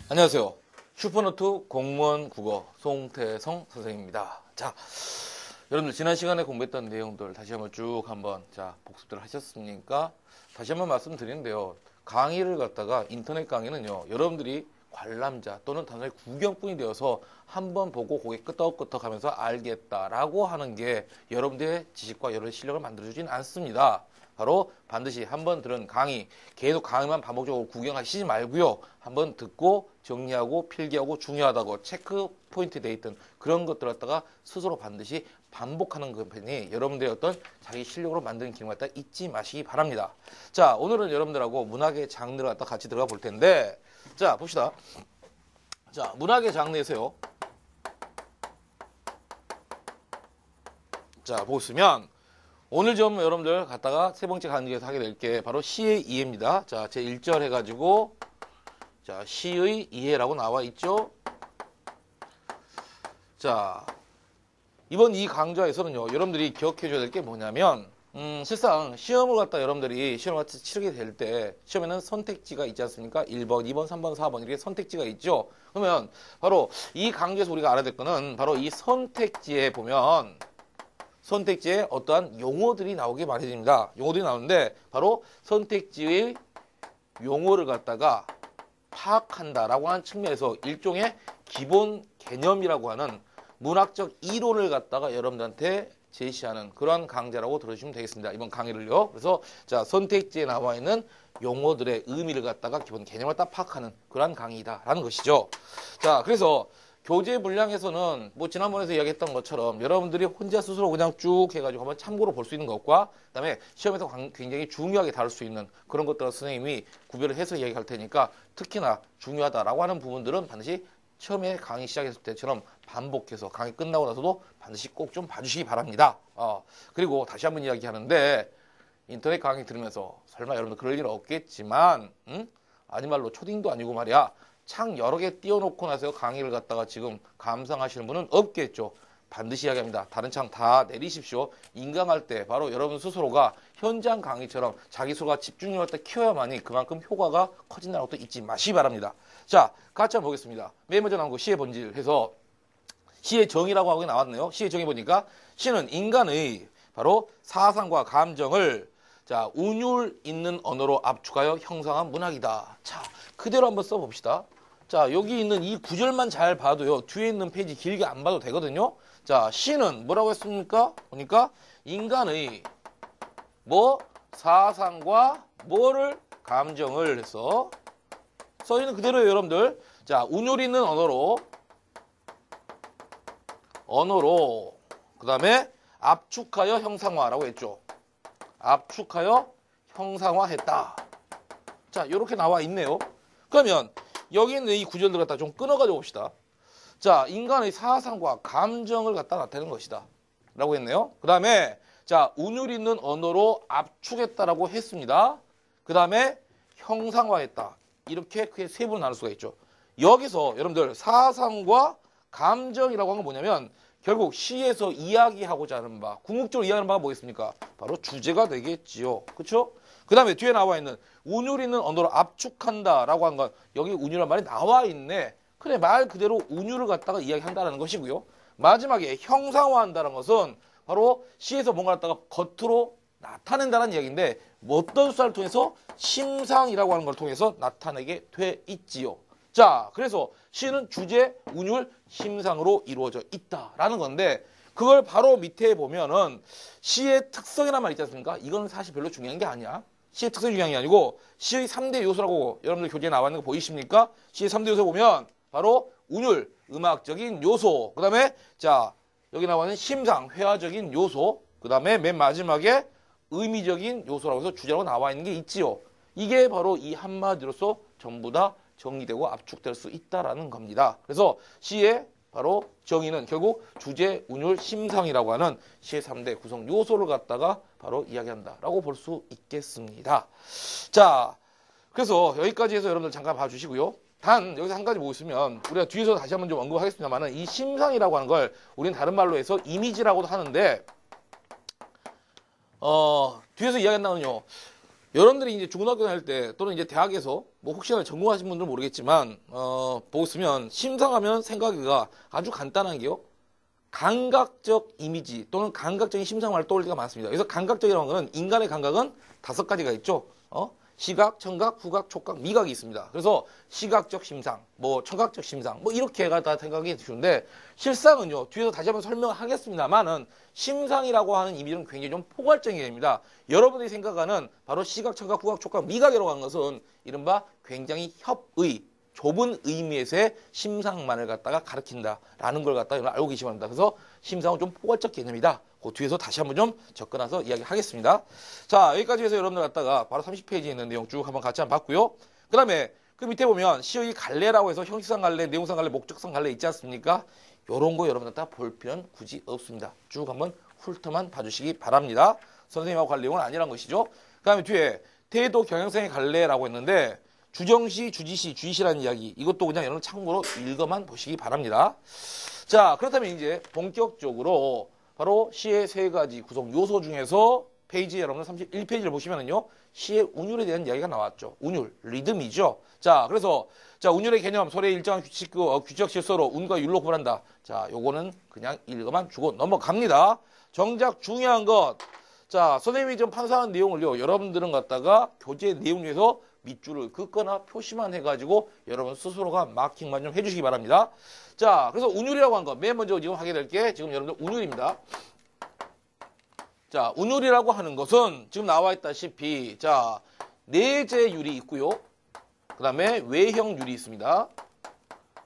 안녕하세요. 슈퍼노트 공무원 국어 송태성 선생님입니다. 자, 여러분들 지난 시간에 공부했던 내용들 다시 한번 쭉 복습들 하셨습니까? 다시 한번 말씀드리는데요. 강의를 갖다가 인터넷 강의는요. 여러분들이 관람자 또는 단순히 구경꾼이 되어서 한번 보고 고개 끄덕끄덕 하면서 알겠다라고 하는 게 여러분들의 지식과 여러분의 실력을 만들어주진 않습니다. 바로 반드시 한번 들은 강의, 계속 강의만 반복적으로 구경하시지 말고요. 한번 듣고 정리하고 필기하고 중요하다고 체크 포인트 돼 있던 그런 것들을 갖다가 스스로 반드시 반복하는 그 편이 여러분들의 어떤 자기 실력으로 만드는 기능을 갖다 잊지 마시기 바랍니다. 자, 오늘은 여러분들하고 문학의 장르를 갖다 같이 들어가 볼 텐데, 자, 봅시다. 자, 문학의 장르에서요. 자, 보시면 오늘 좀 여러분들 갖다가 세 번째 강의에서 하게 될 게 바로 시의 이해입니다. 자, 제 1절 해가지고 자, 시의 이해라고 나와 있죠. 자, 이번 이 강좌에서는요, 여러분들이 기억해 줘야 될 게 뭐냐면, 실상 시험을 갖다 여러분들이 시험을 갖다 치르게 될 때 시험에는 선택지가 있지 않습니까? 1번, 2번, 3번, 4번 이렇게 선택지가 있죠. 그러면 바로 이 강좌에서 우리가 알아야 될 거는 바로 이 선택지에 보면 선택지에 어떠한 용어들이 나오게 마련입니다. 용어들이 나오는데 바로 선택지의 용어를 갖다가 파악한다라고 하는 측면에서 일종의 기본 개념이라고 하는 문학적 이론을 갖다가 여러분들한테 제시하는 그러한 강좌라고 들어주시면 되겠습니다. 이번 강의를요. 그래서 자, 선택지에 나와 있는 용어들의 의미를 갖다가 기본 개념을 딱 파악하는 그러한 강의다라는 것이죠. 자, 그래서 교재 분량에서는 뭐 지난번에서 이야기했던 것처럼 여러분들이 혼자 스스로 그냥 쭉 해가지고 한번 참고로 볼 수 있는 것과 그다음에 시험에서 굉장히 중요하게 다룰 수 있는 그런 것들을 선생님이 구별을 해서 이야기할 테니까 특히나 중요하다라고 하는 부분들은 반드시 처음에 강의 시작했을 때처럼 반복해서 강의 끝나고 나서도 반드시 꼭 좀 봐주시기 바랍니다. 그리고 다시 한번 이야기하는데 인터넷 강의 들으면서 설마 여러분들 그럴 일은 없겠지만 아니 말로 초딩도 아니고 말이야. 창 여러 개 띄워놓고 나서 강의를 갖다가 지금 감상하시는 분은 없겠죠. 반드시 이야기합니다. 다른 창 다 내리십시오. 인강할 때 바로 여러분 스스로가 현장 강의처럼 자기 스스로가 집중력을 갖다 키워야만이 그만큼 효과가 커진다는 것도 잊지 마시기 바랍니다. 자, 같이 한번 보겠습니다. 맨 먼저 나온 거 시의 본질 해서 시의 정의라고 하고 나왔네요. 시의 정의 보니까 시는 인간의 바로 사상과 감정을 자, 운율 있는 언어로 압축하여 형성한 문학이다. 자, 그대로 한번 써봅시다. 자, 여기 있는 이 구절만 잘 봐도요. 뒤에 있는 페이지 길게 안 봐도 되거든요. 자, 시는 뭐라고 했습니까? 보니까 인간의 뭐 사상과 뭐를 감정을 해서 써있는 그대로예요, 여러분들. 자, 운율 있는 언어로 그 다음에 압축하여 형상화라고 했죠. 압축하여 형상화했다. 자, 이렇게 나와 있네요. 그러면 여기 있는 이 구절들 갖다 좀 끊어가지고 봅시다. 자, 인간의 사상과 감정을 갖다 나타내는 것이다. 라고 했네요. 그 다음에 자, 운율 있는 언어로 압축했다라고 했습니다. 그 다음에 형상화했다. 이렇게 크게 세 분을 나눌 수가 있죠. 여기서 여러분들 사상과 감정이라고 한 건 뭐냐면 결국 시에서 이야기하고자 하는 바, 궁극적으로 이야기하는 바가 뭐겠습니까? 바로 주제가 되겠지요. 그렇죠? 그 다음에 뒤에 나와 있는 운율 있는 언어로 압축한다라고 한 건 여기 운율이란 말이 나와 있네. 그래, 말 그대로 운율을 갖다가 이야기한다는 것이고요. 마지막에 형상화한다는 것은 바로 시에서 뭔가를 갖다가 겉으로 나타낸다는 이야기인데 어떤 수단을 통해서 심상이라고 하는 걸 통해서 나타내게 돼 있지요. 자, 그래서 시는 주제, 운율, 심상으로 이루어져 있다라는 건데 그걸 바로 밑에 보면은 시의 특성이라는 말 있지 않습니까? 이건 사실 별로 중요한 게 아니야. 시의 특성이 중요한 게 아니고 시의 3대 요소라고 여러분들 교재에 나와 있는 거 보이십니까? 시의 3대 요소 보면 바로 운율, 음악적인 요소, 그 다음에 자 여기 나와 있는 심상, 회화적인 요소, 그 다음에 맨 마지막에 의미적인 요소라고 해서 주제라고 나와 있는 게 있지요. 이게 바로 이 한마디로서 전부 다 정리되고 압축될 수 있다라는 겁니다. 그래서 시의 바로 정의는 결국 주제, 운율, 심상이라고 하는 시의 3대 구성 요소를 갖다가 바로 이야기한다라고 볼 수 있겠습니다. 자, 그래서 여기까지 해서 여러분들 잠깐 봐주시고요. 단 여기서 한 가지 보시면 우리가 뒤에서 다시 한번 좀 언급하겠습니다만은 이 심상이라고 하는 걸 우리는 다른 말로 해서 이미지라고도 하는데 뒤에서 이야기한다면요. 여러분들이 이제 중고등학교 다닐 때 또는 이제 대학에서 뭐 혹시나 전공하신 분들은 모르겠지만 보고 있으면 심상하면 생각이가 아주 간단한 게요. 감각적 이미지 또는 감각적인 심상을 떠올 때가 많습니다. 그래서 감각적이라는 것은 인간의 감각은 5가지가 있죠. 시각, 청각, 후각, 촉각, 미각이 있습니다. 그래서 시각적 심상, 뭐 청각적 심상, 뭐 이렇게가 다 생각이 드시는데 실상은요. 뒤에서 다시 한번 설명을 하겠습니다만은 심상이라고 하는 이미지는 굉장히 좀 포괄적인 개념입니다. 여러분들이 생각하는 바로 시각, 청각, 후각, 촉각, 미각이라고 하는 것은 이른바 굉장히 협의, 좁은 의미에서의 심상만을 갖다가 가리킨다라는 걸 갖다가 알고 계시기 바랍니다. 그래서 심상은 좀 포괄적 개념이다. 그 뒤에서 다시 한번 좀 접근해서 이야기하겠습니다. 자, 여기까지 해서 여러분들 갖다가 바로 30페이지에 있는 내용 쭉 한번 같이 한번 봤고요. 그 다음에 그 밑에 보면 시의 갈래라고 해서 형식상 갈래, 내용상 갈래, 목적상 갈래 있지 않습니까? 요런 거 여러분들 다 볼 필요는 굳이 없습니다. 쭉 한번 훑어만 봐주시기 바랍니다. 선생님하고 갈 내용은 아니란 것이죠. 그 다음에 뒤에 태도 경향성의 갈래라고 했는데 주정시, 주지시, 주의시라는 이야기 이것도 그냥 여러분 참고로 읽어만 보시기 바랍니다. 자, 그렇다면 이제 본격적으로 바로 시의 3가지 구성 요소 중에서 페이지 여러분들 31페이지를 보시면은요. 시의 운율에 대한 이야기가 나왔죠. 운율, 리듬이죠. 자, 그래서 자, 운율의 개념, 소리의 일정한 규칙 질서로 운과 율로 구분한다. 자, 요거는 그냥 읽어만 주고 넘어갑니다. 정작 중요한 것. 자, 선생님이 좀 판사한 내용을요. 여러분들은 갖다가 교재 내용 중에서 밑줄을 긋거나 표시만 해가지고 여러분 스스로가 마킹만 좀 해주시기 바랍니다. 자, 그래서 운율이라고 하는 거 맨 먼저 지금 하게 될 게 지금 여러분들 운율입니다. 자, 운율이라고 하는 것은 지금 나와 있다시피 자, 내재율이 있고요. 그 다음에 외형율이 있습니다.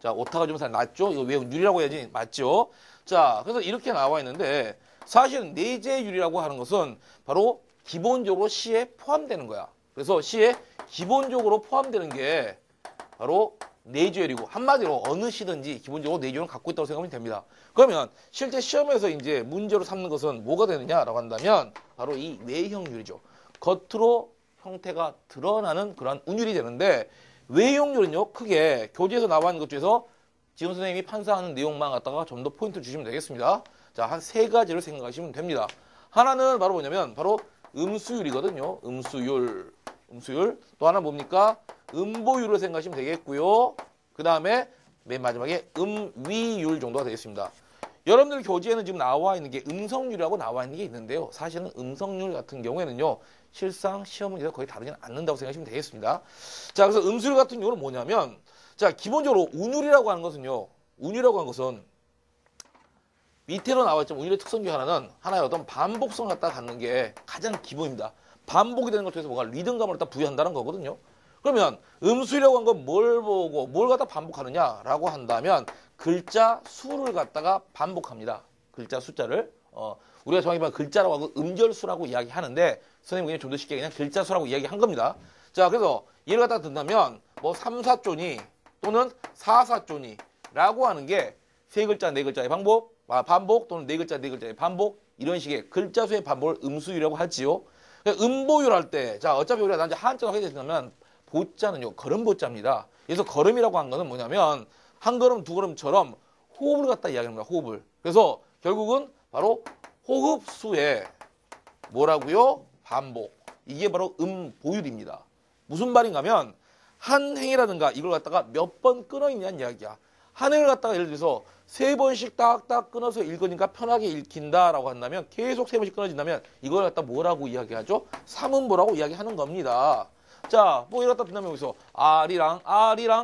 자, 오타가 좀 잘 낮죠? 이거 외형율이라고 해야지 맞죠? 자, 그래서 이렇게 나와 있는데 사실은 내재율이라고 하는 것은 바로 기본적으로 시에 포함되는 거야. 그래서 시에 기본적으로 포함되는 게 바로 내재율이고 한마디로 어느 시든지 기본적으로 내재율은 갖고 있다고 생각하면 됩니다. 그러면 실제 시험에서 이제 문제로 삼는 것은 뭐가 되느냐라고 한다면 바로 이 외형률이죠. 겉으로 형태가 드러나는 그런 운율이 되는데 외형률은요 크게 교재에서 나와 있는 것 중에서 지금 선생님이 판사하는 내용만 갖다가 좀 더 포인트 주시면 되겠습니다. 자, 한 3가지를 생각하시면 됩니다. 하나는 바로 뭐냐면 바로 음수율이거든요. 음수율. 또 하나 뭡니까? 음보율을 생각하시면 되겠고요. 그 다음에 맨 마지막에 음위율 정도가 되겠습니다. 여러분들 교재에는 지금 나와 있는 게 음성률이라고 나와 있는 게 있는데요. 사실은 음성률 같은 경우에는요. 실상 시험 문제가 거의 다르지는 않는다고 생각하시면 되겠습니다. 자, 그래서 음수율 같은 경우는 뭐냐면 자, 기본적으로 운율이라고 하는 것은요. 운율이라고 하는 것은 밑으로 나와 있지만 운율의 특성 중 하나의 어떤 반복성을 갖다 갖는 게 가장 기본입니다. 반복이 되는 것 통해서 뭔가 리듬감을 갖다 부여한다는 거거든요. 그러면 음수라고 한 건 뭘 보고 뭘 갖다 반복하느냐라고 한다면 글자 수를 갖다가 반복합니다. 글자 숫자를 우리가 정확히 말하면 글자라고 하고 음절수라고 이야기하는데 선생님이 그냥 좀 더 쉽게 그냥 글자 수라고 이야기한 겁니다. 자, 그래서 예를 갖다가 든다면 뭐 3, 4조니 또는 4, 4조니라고 하는 게 3글자, 4글자의 반복 또는 4글자, 4글자의 반복 이런 식의 글자 수의 반복을 음수율이라고 하지요. 음보율 할 때, 자, 어차피 우리가 나중에 한자로 하게 되면 보자는요, 걸음보자입니다. 그래서 걸음이라고 한 거는 뭐냐면, 한 걸음, 두 걸음처럼 호흡을 갖다 이야기합니다, 호흡을. 그래서 결국은 바로 호흡수의 뭐라고요? 반복. 이게 바로 음보율입니다. 무슨 말인가 하면, 한 행이라든가 이걸 갖다가 몇 번 끊어 있냐는 이야기야. 한 행을 갖다가 예를 들어서 3번씩 딱딱 끊어서 읽으니까 편하게 읽힌다라고 한다면 계속 3번씩 끊어진다면 이걸 갖다 뭐라고 이야기하죠? 삼음보라고 이야기하는 겁니다. 자, 뭐 이렇다 든다면 여기서 아리랑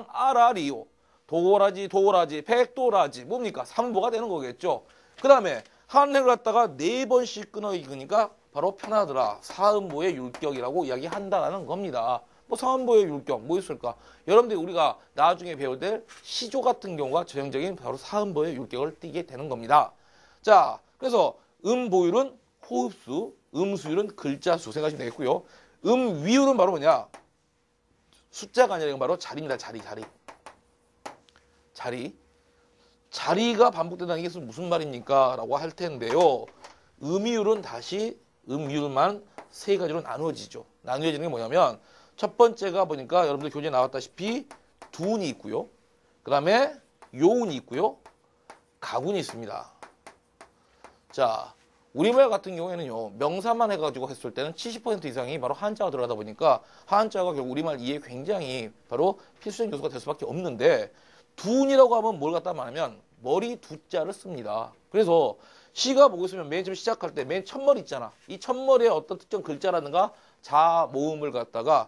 아라리요. 도라지 백도라지 뭡니까? 삼음보가 되는 거겠죠. 그 다음에 한 행을 갖다가 4번씩 끊어 읽으니까 바로 편하더라. 사음보의 율격이라고 이야기한다라는 겁니다. 뭐 사음보의 율격 뭐 있을까? 여러분들이 우리가 나중에 배울 때 시조 같은 경우가 전형적인 바로 사음보의 율격을 띠게 되는 겁니다. 자, 그래서 음보율은 호흡수, 음수율은 글자수 생각하시면 되겠고요. 음위율은 바로 뭐냐? 숫자가 아니라 이건 바로 자리입니다. 자리가 반복된다는 게 무슨 말입니까? 라고 할 텐데요. 음위율은 다시 음위율만 3가지로 나누어지죠. 나누어지는 게 뭐냐면 첫 번째가 보니까 여러분들 교재에 나왔다시피 두운이 있고요. 그 다음에 요운이 있고요. 가군이 있습니다. 자, 우리말 같은 경우에는요, 명사만 해가지고 했을 때는 70% 이상이 바로 한자가 들어가다 보니까 한자가 결국 우리말 이해에 굉장히 바로 필수적인 요소가 될 수밖에 없는데, 둔이라고 하면 뭘 갖다 말하면 머리 두자를 씁니다. 그래서 시가 보고 있으면 맨 처음 시작할 때 맨 첫머리 있잖아. 이 첫머리에 어떤 특정 글자라든가 자 모음을 갖다가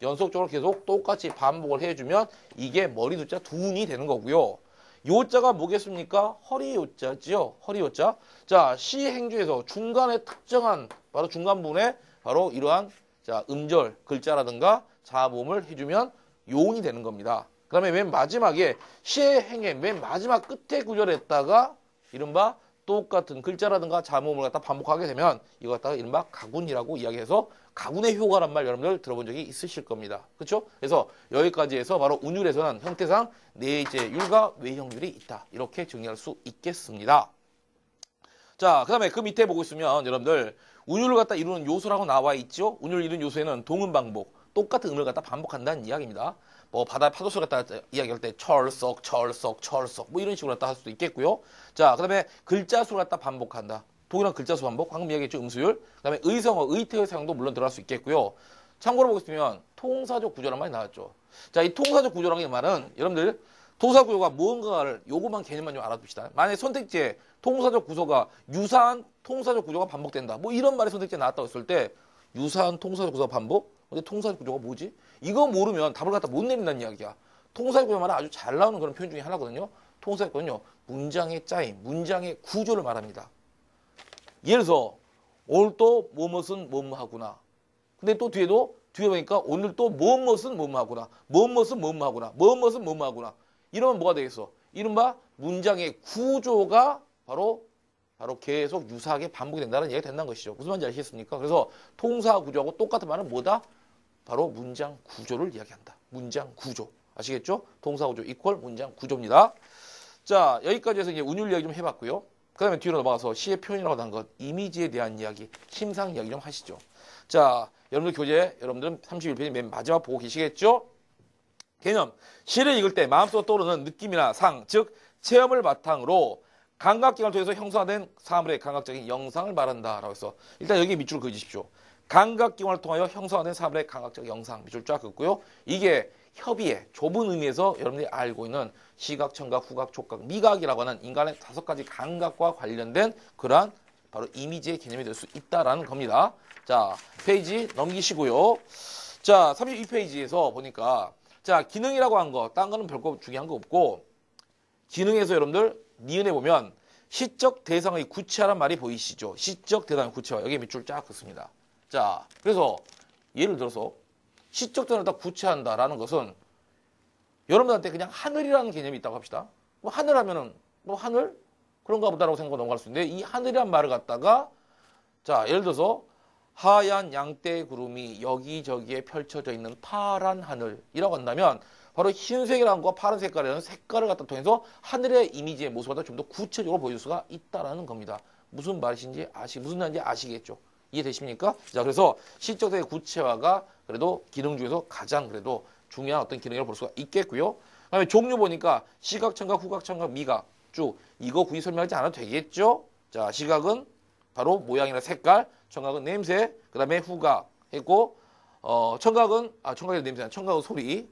연속적으로 계속 똑같이 반복을 해주면 이게 머리 두자 둔이 되는 거고요. 요자가 뭐겠습니까? 허리 요자지요. 허리 요자. 자, 시 행주에서 중간에 특정한 바로 중간 부분에 바로 이러한 자 음절 글자라든가 자모음을 해주면 요운이 되는 겁니다. 그 다음에 맨 마지막에 시의 행의 맨 마지막 끝에 구절에다가 이른바 똑같은 글자라든가 자모음을 갖다 반복하게 되면 이거 갖다가 이른바 가군이라고 이야기해서 가군의 효과란 말 여러분들 들어본 적이 있으실 겁니다. 그렇죠? 그래서 여기까지 해서 바로 운율에서는 형태상 내재율과 외형율이 있다. 이렇게 정리할 수 있겠습니다. 자, 그 다음에 그 밑에 보고 있으면 여러분들 운율을 갖다 이루는 요소라고 나와 있죠? 운율을 이루는 요소에는 동음 반복, 똑같은 음을 갖다 반복한다는 이야기입니다. 뭐 바다 파도소리 갖다 이야기할 때 철썩 뭐 이런 식으로 갖다 할 수도 있겠고요. 자, 그 다음에 글자 수를 갖다 반복한다. 동일한 글자 수 반복, 방금 이야기했죠, 음수율. 그 다음에 의성어, 의태의 사용도 물론 들어갈 수 있겠고요. 참고로 보고 있으면 통사적 구조란 말이 나왔죠. 자, 이 통사적 구조라는 말은 여러분들 동사 구조가 무언가를 요것만 개념만 좀 알아둡시다. 만약에 선택지에 통사적 구조가 유사한 통사적 구조가 반복된다. 뭐 이런 말이 선택지에 나왔다고 했을 때 유사한 통사적 구조가 반복? 근데 통사적 구조가 뭐지? 이거 모르면 답을 갖다 못 내린다는 이야기야. 통사적 구조 말은 아주 잘 나오는 그런 표현 중에 하나거든요. 통사적 구조는요, 문장의 짜임, 문장의 구조를 말합니다. 예를 들어서 오늘 또 무엇은 뭐뭐하구나. 근데 또 뒤에 보니까 오늘 또 무엇은 뭐뭐하구나. 무엇은 뭐뭐하구나. 무엇은 뭐뭐하구나. 이러면 뭐가 되겠어? 이른바 문장의 구조가 바로 계속 유사하게 반복이 된다는 얘기가 된다는 것이죠. 무슨 말인지 아시겠습니까? 그래서 통사 구조하고 똑같은 말은 뭐다? 바로 문장 구조를 이야기한다. 문장 구조. 아시겠죠? 동사 구조 이퀄 문장 구조입니다. 자, 여기까지 해서 이제 운율 이야기 좀 해봤고요. 그 다음에 뒤로 넘어가서 시의 표현이라고 하는 것, 이미지에 대한 이야기, 심상 이야기 좀 하시죠. 자, 여러분들 교재, 여러분들은 31페이지 맨 마지막 보고 계시겠죠? 개념, 시를 읽을 때 마음속으로 떠오르는 느낌이나 상, 즉 체험을 바탕으로 감각기관을 통해서 형성된 사물의 감각적인 영상을 말한다라고 해서 일단 여기 밑줄을 그으십시오. 감각기관을 통하여 형성된 사물의 감각적 영상, 밑줄 쫙 긋고요. 이게 협의의 좁은 의미에서 여러분들이 알고 있는 시각, 청각, 후각, 촉각, 미각이라고 하는 인간의 5가지 감각과 관련된 그러한 바로 이미지의 개념이 될 수 있다라는 겁니다. 자, 페이지 넘기시고요. 자, 32페이지에서 보니까 자, 기능이라고 한 거, 딴 거는 별거 중요한 거 없고 기능에서 여러분들 니은에 보면 시적 대상의 구체화란 말이 보이시죠? 시적 대상의 구체화. 여기 밑줄 쫙 긋습니다. 자, 그래서 예를 들어서 시적 대상을 다 구체한다라는 것은 여러분들한테 그냥 하늘이라는 개념이 있다고 합시다. 뭐 하늘 하면은 뭐 하늘? 그런가 보다라고 생각하고 넘어갈 수 있는데 이 하늘이란 말을 갖다가 자, 예를 들어서 하얀 양떼 구름이 여기저기에 펼쳐져 있는 파란 하늘이라고 한다면 바로 흰색이라는 것과 파란 색깔이라는 색깔을 갖다 통해서 하늘의 이미지의 모습보다 좀 더 구체적으로 보여줄 수가 있다라는 겁니다. 무슨 말인지 무슨 말인지 아시겠죠? 이해되십니까? 자, 그래서 시적의 구체화가 그래도 기능 중에서 가장 그래도 중요한 어떤 기능이라고 볼 수가 있겠고요. 그다음에 종류 보니까 시각, 청각, 후각, 청각, 미각 쭉 이거 굳이 설명하지 않아도 되겠죠? 자, 시각은 바로 모양이나 색깔, 청각은 냄새, 그다음에 후각 했고 청각은 냄새, 청각은 소리.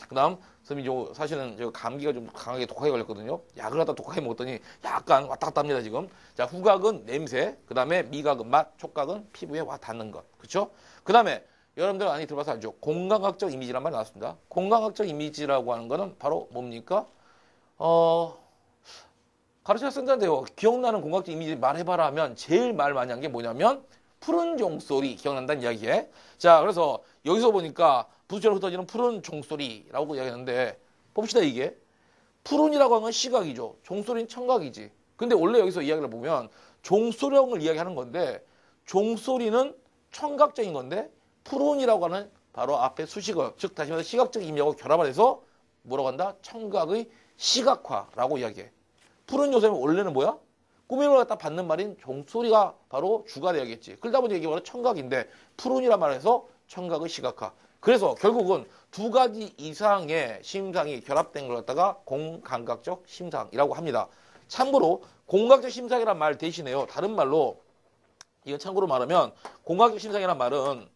그다음 선생님 사실은 저 감기가 좀 강하게 독하게 걸렸거든요. 약을 갖다 독하게 먹었더니 약간 왔다 갔다 합니다, 지금. 자, 후각은 냄새, 그다음에 미각은 맛, 촉각은 피부에 와 닿는 것. 그렇죠? 그다음에 여러분들 많이 들어봐서 알죠? 공감각적 이미지란 말이 나왔습니다. 공감각적 이미지라고 하는 거는 바로 뭡니까? 가르쳐 쓴다는데요. 기억나는 공각적 이미지 말해봐라 하면 제일 말 많이 한 게 뭐냐면 푸른 종소리 기억난다는 이야기에. 자, 그래서 여기서 보니까 부수처럼 흩어지는 푸른 종소리라고 이야기하는데 봅시다. 이게 푸른이라고 하는 건 시각이죠. 종소리는 청각이지. 근데 원래 여기서 이야기를 보면 종소리라는 걸 이야기하는 건데 종소리는 청각적인 건데 푸른이라고 하는 바로 앞에 수식어, 즉 다시 말해서 시각적 의미하고 결합을 해서 뭐라고 한다? 청각의 시각화라고 이야기해. 푸른 요소는 원래는 뭐야? 꾸밈을 갖다 받는 말인 종소리가 바로 주가 되야겠지. 그러다 보니 이게 바로 청각인데 푸른이란 말에서 청각의 시각화. 그래서 결국은 2가지 이상의 심상이 결합된 걸 갖다가 공감각적 심상이라고 합니다. 참고로 공각적 심상이란 말 대신에요. 다른 말로 이건 참고로 말하면 공학적 심상이란 말은